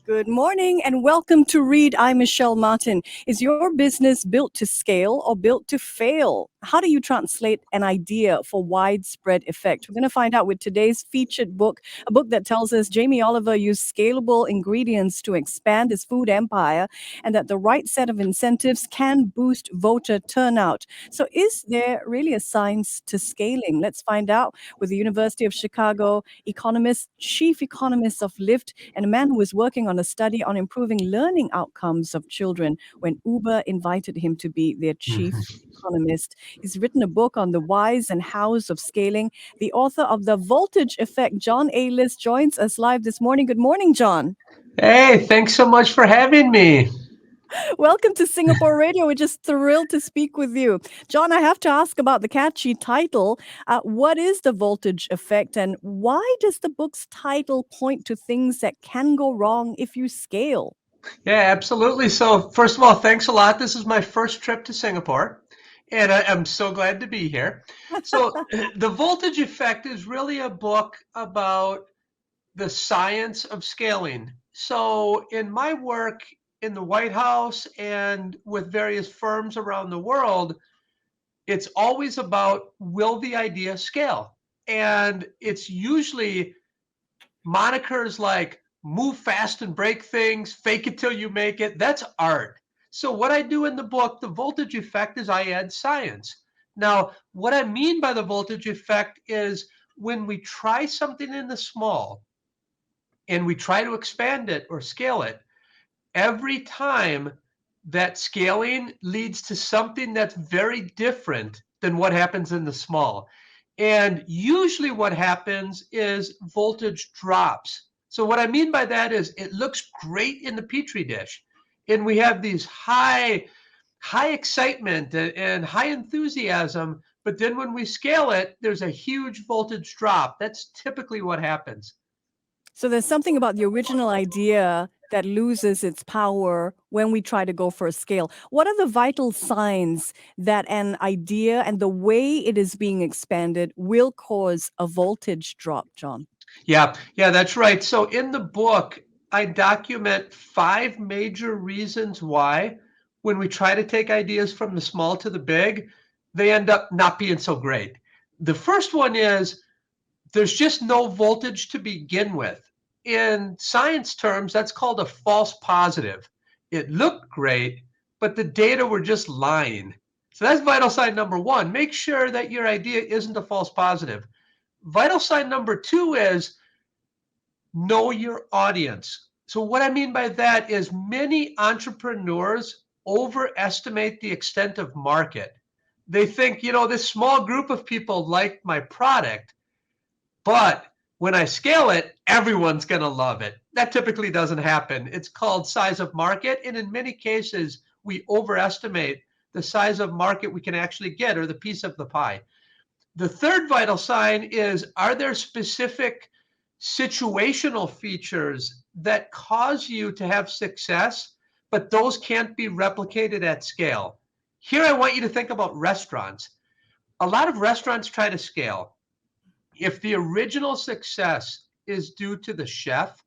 Good morning and welcome to Read. I'm Michelle Martin. Is your business built to scale or built to fail? How do you translate an idea for widespread effect? We're going to find out with today's featured book, a book that tells us Jamie Oliver used scalable ingredients to expand his food empire and that the right set of incentives can boost voter turnout. So is there really a science to scaling? Let's find out with the University of Chicago economist, chief economist of Lyft, and a man who was working on a study on improving learning outcomes of children when Uber invited him to be their chief economist. He's written a book on the whys and hows of scaling. The author of The Voltage Effect, John A. List, joins us live this morning. Good morning, John. Hey, thanks so much for having me. Welcome to Singapore Radio. We're just thrilled to speak with you. John, I have to ask about the catchy title. What is the voltage effect, and why does the book's title point to things that can go wrong if you scale? Yeah, absolutely. So, first of all, thanks a lot. This is my first trip to Singapore, and I'm so glad to be here. So, The Voltage Effect is really a book about the science of scaling. So, in my work in the White House and with various firms around the world, it's always about will the idea scale? And it's usually monikers like move fast and break things, fake it till you make it. That's art. So, what I do in the book, The Voltage Effect, is I add science. Now, what I mean by the voltage effect is when we try something in the small and we try to expand it or scale it, every time that scaling leads to something that's very different than what happens in the small. And usually what happens is voltage drops. So what I mean by that is it looks great in the petri dish. And we have these high excitement and high enthusiasm, but then when we scale it, there's a huge voltage drop. That's typically what happens. So there's something about the original idea that loses its power when we try to go for a scale. What are the vital signs that an idea and the way it is being expanded will cause a voltage drop, John? Yeah, that's right. So in the book, I document 5 major reasons why, when we try to take ideas from the small to the big, they end up not being so great. The first one is there's just no voltage to begin with. In science terms, that's called a false positive. It looked great, but the data were just lying. So that's vital sign number one. Make sure that your idea isn't a false positive. Vital sign number two is know your audience. So, what I mean by that is many entrepreneurs overestimate the extent of market. They think, this small group of people like my product, but when I scale it, everyone's going to love it. That typically doesn't happen. It's called size of market. And in many cases, we overestimate the size of market we can actually get or the piece of the pie. The third vital sign is are there specific situational features that cause you to have success, but those can't be replicated at scale? Here, I want you to think about restaurants. A lot of restaurants try to scale. If the original success is due to the chef,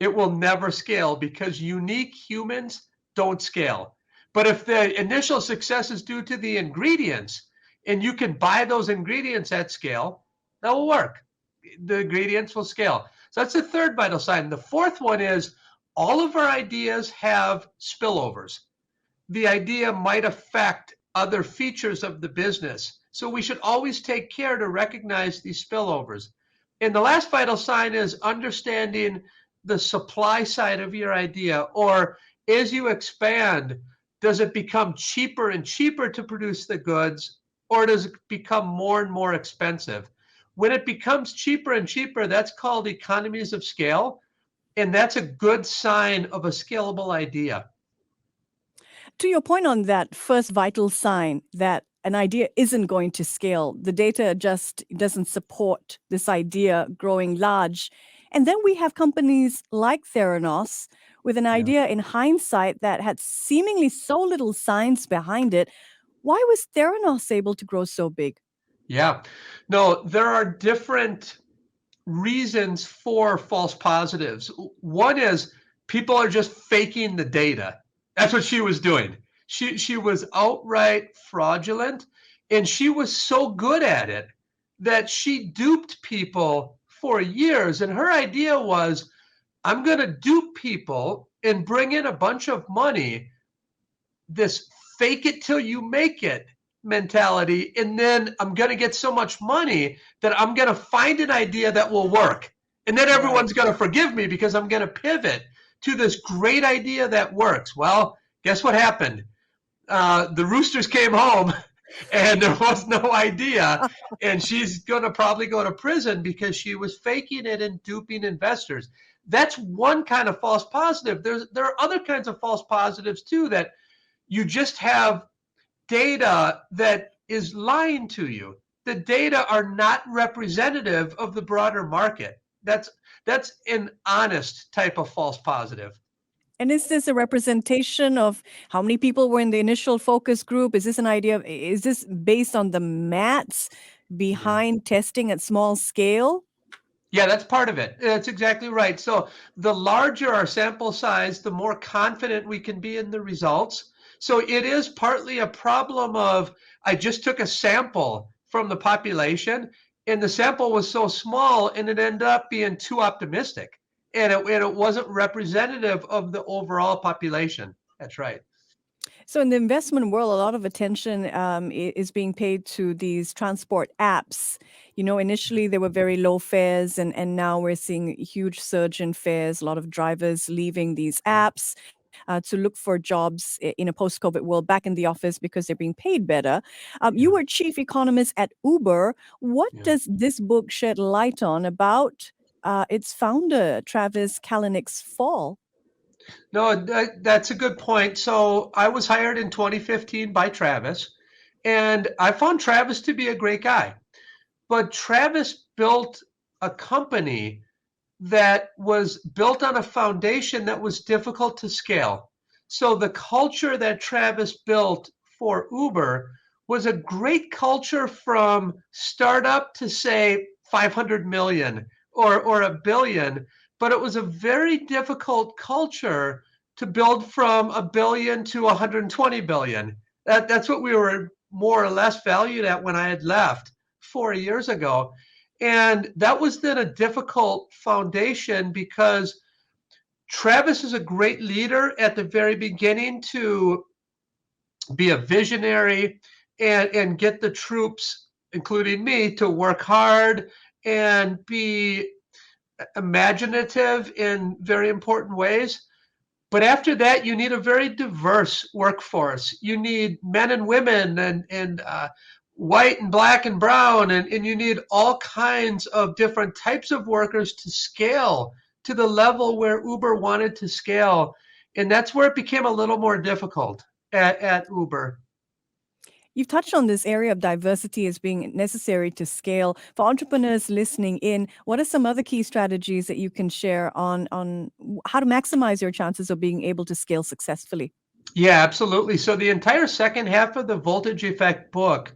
it will never scale because unique humans don't scale. But if the initial success is due to the ingredients and you can buy those ingredients at scale, that will work. The ingredients will scale. So that's the third vital sign. The fourth one is all of our ideas have spillovers. The idea might affect other features of the business. So we should always take care to recognize these spillovers. And the last vital sign is understanding the supply side of your idea, or as you expand, does it become cheaper and cheaper to produce the goods, or does it become more and more expensive? When it becomes cheaper and cheaper, that's called economies of scale, and that's a good sign of a scalable idea. To your point on that first vital sign that an idea isn't going to scale, the data just doesn't support this idea growing large. And then we have companies like Theranos with an Yeah. idea in hindsight that had seemingly so little science behind it. Why was Theranos able to grow so big? Yeah. No, there are different reasons for false positives. One is people are just faking the data. That's what she was doing. She was outright fraudulent, and she was so good at it that she duped people for years. And her idea was, I'm going to dupe people and bring in a bunch of money, this fake it till you make it mentality. And then I'm going to get so much money that I'm going to find an idea that will work. And then Right. everyone's going to forgive me because I'm going to pivot to this great idea that works. Well, guess what happened? The roosters came home and there was no idea. And she's going to probably go to prison because she was faking it and duping investors. That's one kind of false positive. There are other kinds of false positives too, that you just have data that is lying to you. The data are not representative of the broader market. That's an honest type of false positive. And is this a representation of how many people were in the initial focus group? Is this an idea of, is this based on the maths Yeah. behind testing at small scale? Yeah, that's part of it. That's exactly right. So the larger our sample size, the more confident we can be in the results. So it is partly a problem of, I just took a sample from the population and the sample was so small and it ended up being too optimistic, and it wasn't representative of the overall population. That's right. So, in the investment world, a lot of attention is being paid to these transport apps. You know, initially they were very low fares, and now we're seeing a huge surge in fares. A lot of drivers leaving these Yeah. apps to look for jobs in a post COVID world back in the office because they're being paid better. You Yeah. were chief economist at Uber. What Yeah. does this book shed light on about its founder, Travis Kalanick's fall? No, that's a good point. So I was hired in 2015 by Travis, and I found Travis to be a great guy. But Travis built a company that was built on a foundation that was difficult to scale. So the culture that Travis built for Uber was a great culture from startup to say 500 million or a billion, but it was a very difficult culture to build from a billion to 120 billion. That's what we were more or less valued at when I had left 4 years ago. And that was then a difficult foundation because Travis is a great leader at the very beginning to be a visionary and get the troops, including me, to work hard and be imaginative in very important ways. But after that, you need a very diverse workforce. You need men and women and white and black and brown, and you need all kinds of different types of workers to scale to the level where Uber wanted to scale. And that's where it became a little more difficult at Uber. You've touched on this area of diversity as being necessary to scale. For entrepreneurs listening in, what are some other key strategies that you can share on how to maximize your chances of being able to scale successfully? Yeah, absolutely. So the entire second half of the Voltage Effect book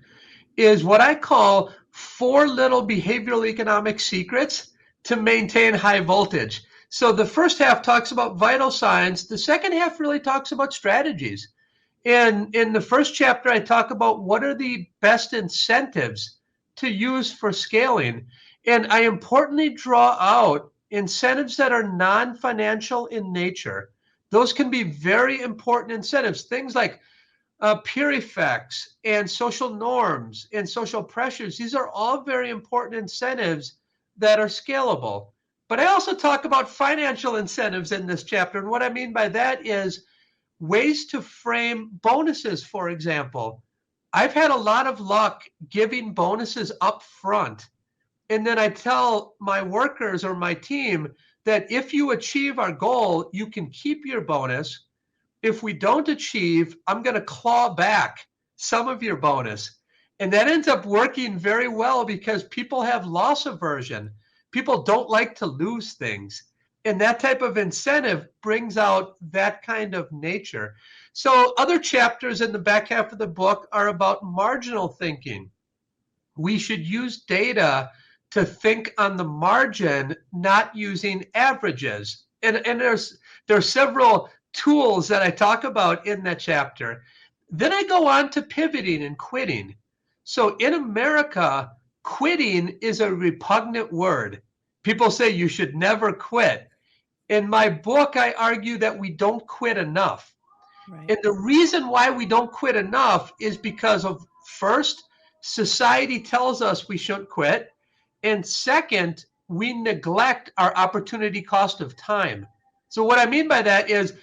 is what I call four little behavioral economic secrets to maintain high voltage. So the first half talks about vital signs. The second half really talks about strategies. And in the first chapter, I talk about what are the best incentives to use for scaling. And I importantly draw out incentives that are non financial in nature. Those can be very important incentives, things like peer effects and social norms and social pressures. These are all very important incentives that are scalable. But I also talk about financial incentives in this chapter. And what I mean by that is ways to frame bonuses, for example. I've had a lot of luck giving bonuses up front. And then I tell my workers or my team that if you achieve our goal, you can keep your bonus. If we don't achieve, I'm going to claw back some of your bonus. And that ends up working very well because people have loss aversion. People don't like to lose things. And that type of incentive brings out that kind of nature. So, other chapters in the back half of the book are about marginal thinking. We should use data to think on the margin, not using averages. And there's There are several tools that I talk about in that chapter. Then I go on to pivoting and quitting. So in America, quitting is a repugnant word. People say you should never quit. In my book, I argue that we don't quit enough. Right. And the reason why we don't quit enough is because of, first, society tells us we shouldn't quit. And second, we neglect our opportunity cost of time. So what I mean by that is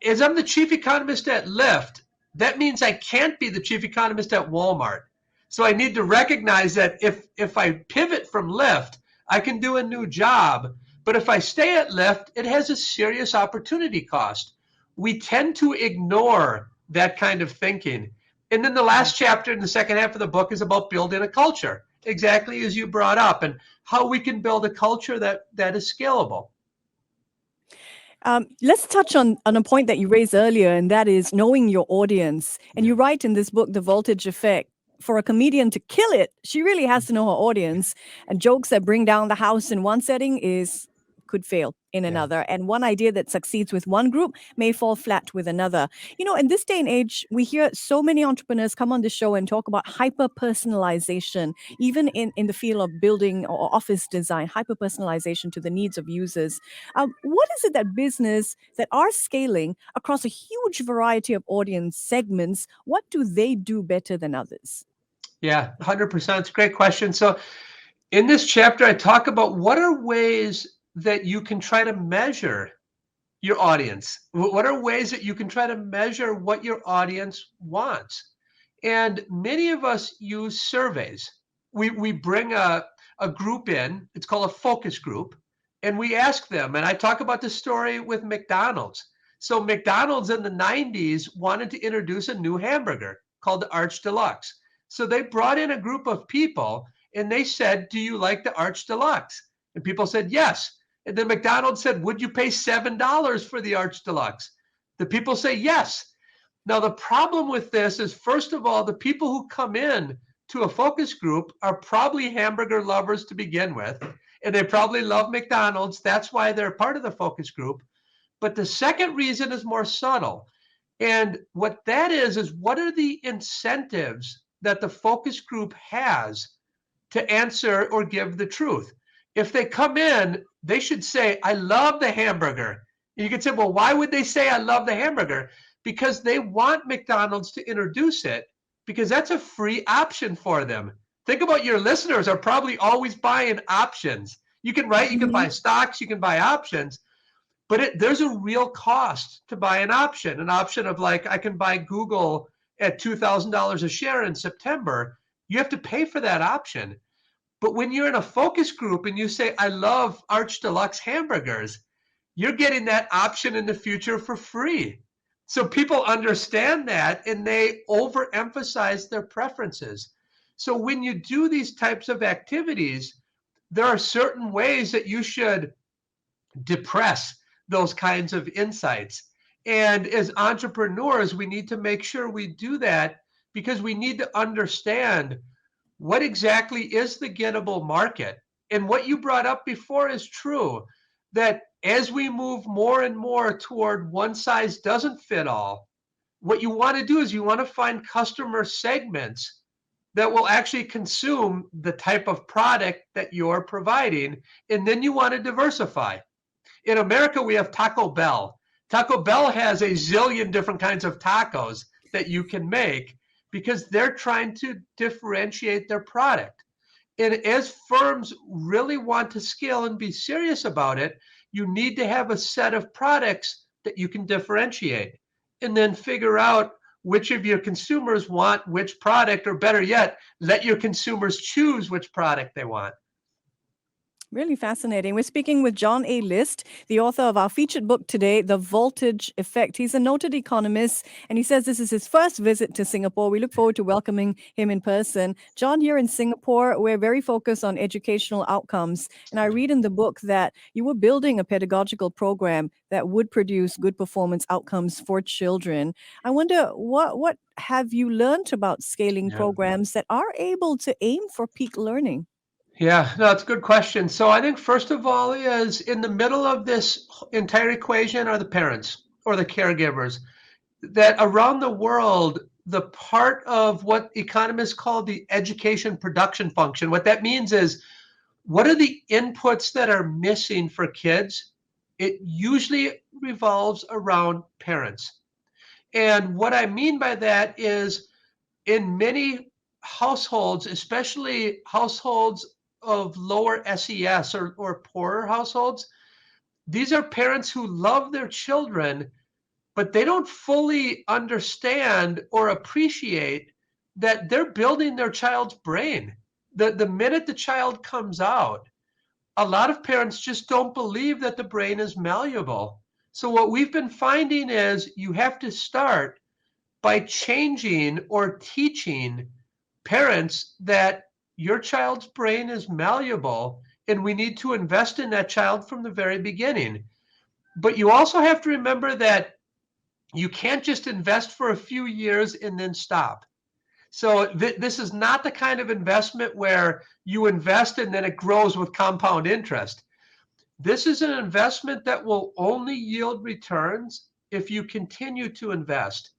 I'm the chief economist at Lyft. That means I can't be the chief economist at Walmart. So I need to recognize that if I pivot from Lyft, I can do a new job. But if I stay at Lyft, it has a serious opportunity cost. We tend to ignore that kind of thinking. And then the last chapter in the second half of the book is about building a culture, exactly as you brought up, and how we can build a culture that is scalable. Let's touch on a point that you raised earlier, and that is knowing your audience. And you write in this book, The Voltage Effect, for a comedian to kill it, she really has to know her audience. And jokes that bring down the house in one setting could fail in Yeah. another. And one idea that succeeds with one group may fall flat with another. You know, in this day and age, we hear so many entrepreneurs come on the show and talk about hyper personalization, even in the field of building or office design, hyper personalization to the needs of users. What is it that business that are scaling across a huge variety of audience segments, what do they do better than others? Yeah, 100%. It's a great question. So in this chapter, I talk about what are ways that you can try to measure your audience. What are ways that you can try to measure what your audience wants? And many of us use surveys. We bring a group in, it's called a focus group, and we ask them. And I talk about this story with McDonald's. So, McDonald's in the 90s wanted to introduce a new hamburger called the Arch Deluxe. So, they brought in a group of people and they said, "Do you like the Arch Deluxe?" And people said, "Yes." And then McDonald's said, "Would you pay $7 for the Arch Deluxe?" The people say, "Yes." Now, the problem with this is, first of all, the people who come in to a focus group are probably hamburger lovers to begin with, and they probably love McDonald's. That's why they're part of the focus group. But the second reason is more subtle. And what that is what are the incentives that the focus group has to answer or give the truth? If they come in, they should say, "I love the hamburger." You could say, "Well, why would they say I love the hamburger?" Because they want McDonald's to introduce it, because that's a free option for them. Think about, your listeners are probably always buying options. You can write, you can buy Mhm. stocks, you can buy options, but there's a real cost to buy an option of, like, I can buy Google at $2,000 a share in September. You have to pay for that option. But when you're in a focus group and you say, "I love Arch Deluxe hamburgers," you're getting that option in the future for free. So people understand that and they overemphasize their preferences. So when you do these types of activities, there are certain ways that you should depress those kinds of insights. And as entrepreneurs, we need to make sure we do that, because we need to understand what exactly is the gettable market. And what you brought up before is true, that as we move more and more toward one size doesn't fit all, what you want to do is you want to find customer segments that will actually consume the type of product that you're providing. And then you want to diversify. In America, we have Taco Bell. Taco Bell has a zillion different kinds of tacos that you can make, because they're trying to differentiate their product. And as firms really want to scale and be serious about it, you need to have a set of products that you can differentiate, and then figure out which of your consumers want which product, or better yet, let your consumers choose which product they want. Really fascinating. We're speaking with John A. List, the author of our featured book today, The Voltage Effect. He's a noted economist, and he says this is his first visit to Singapore. We look forward to welcoming him in person. John, here in Singapore, we're very focused on educational outcomes. And I read in the book that you were building a pedagogical program that would produce good performance outcomes for children. I wonder, what have you learned about scaling Yeah. programs that are able to aim for peak learning? Yeah, no, it's a good question. So I think first of all is in the middle of this entire equation are the parents or the caregivers. That around the world, the part of what economists call the education production function, what that means is what are the inputs that are missing for kids? It usually revolves around parents. And what I mean by that is in many households, especially households of lower SES or poorer households, these are parents who love their children, but they don't fully understand or appreciate that they're building their child's brain. The minute the child comes out, a lot of parents just don't believe that the brain is malleable. So, what we've been finding is you have to start by changing or teaching parents that your child's brain is malleable and we need to invest in that child from the very beginning. But you also have to remember that you can't just invest for a few years and then stop. So this is not the kind of investment where you invest and then it grows with compound interest. This is an investment that will only yield returns if you continue to invest.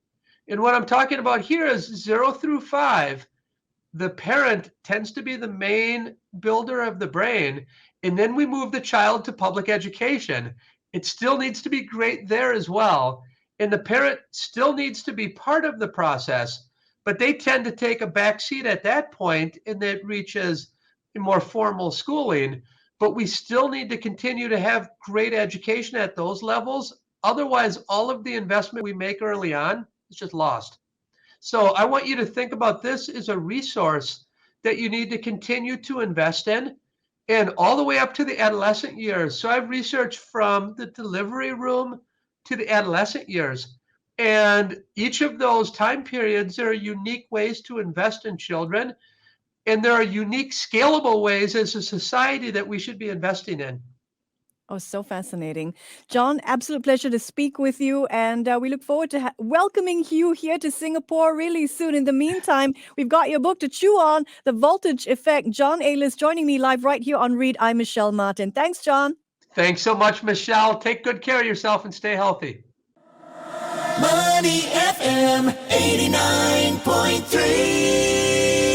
And what I'm talking about here is 0 through 5. The parent tends to be the main builder of the brain. And then we move the child to public education. It still needs to be great there as well. And the parent still needs to be part of the process, but they tend to take a back seat at that point and it reaches more formal schooling. But we still need to continue to have great education at those levels. Otherwise, all of the investment we make early on is just lost. So I want you to think about this as a resource that you need to continue to invest in and all the way up to the adolescent years. So I've researched from the delivery room to the adolescent years. And each of those time periods, there are unique ways to invest in children. And there are unique scalable ways as a society that we should be investing in. Oh, so fascinating. John, absolute pleasure to speak with you. And we look forward to welcoming you here to Singapore really soon. In the meantime, we've got your book to chew on, The Voltage Effect. John Aylis joining me live right here on Read. I'm Michelle Martin. Thanks, John. Thanks so much, Michelle. Take good care of yourself and stay healthy. Money FM 89.3.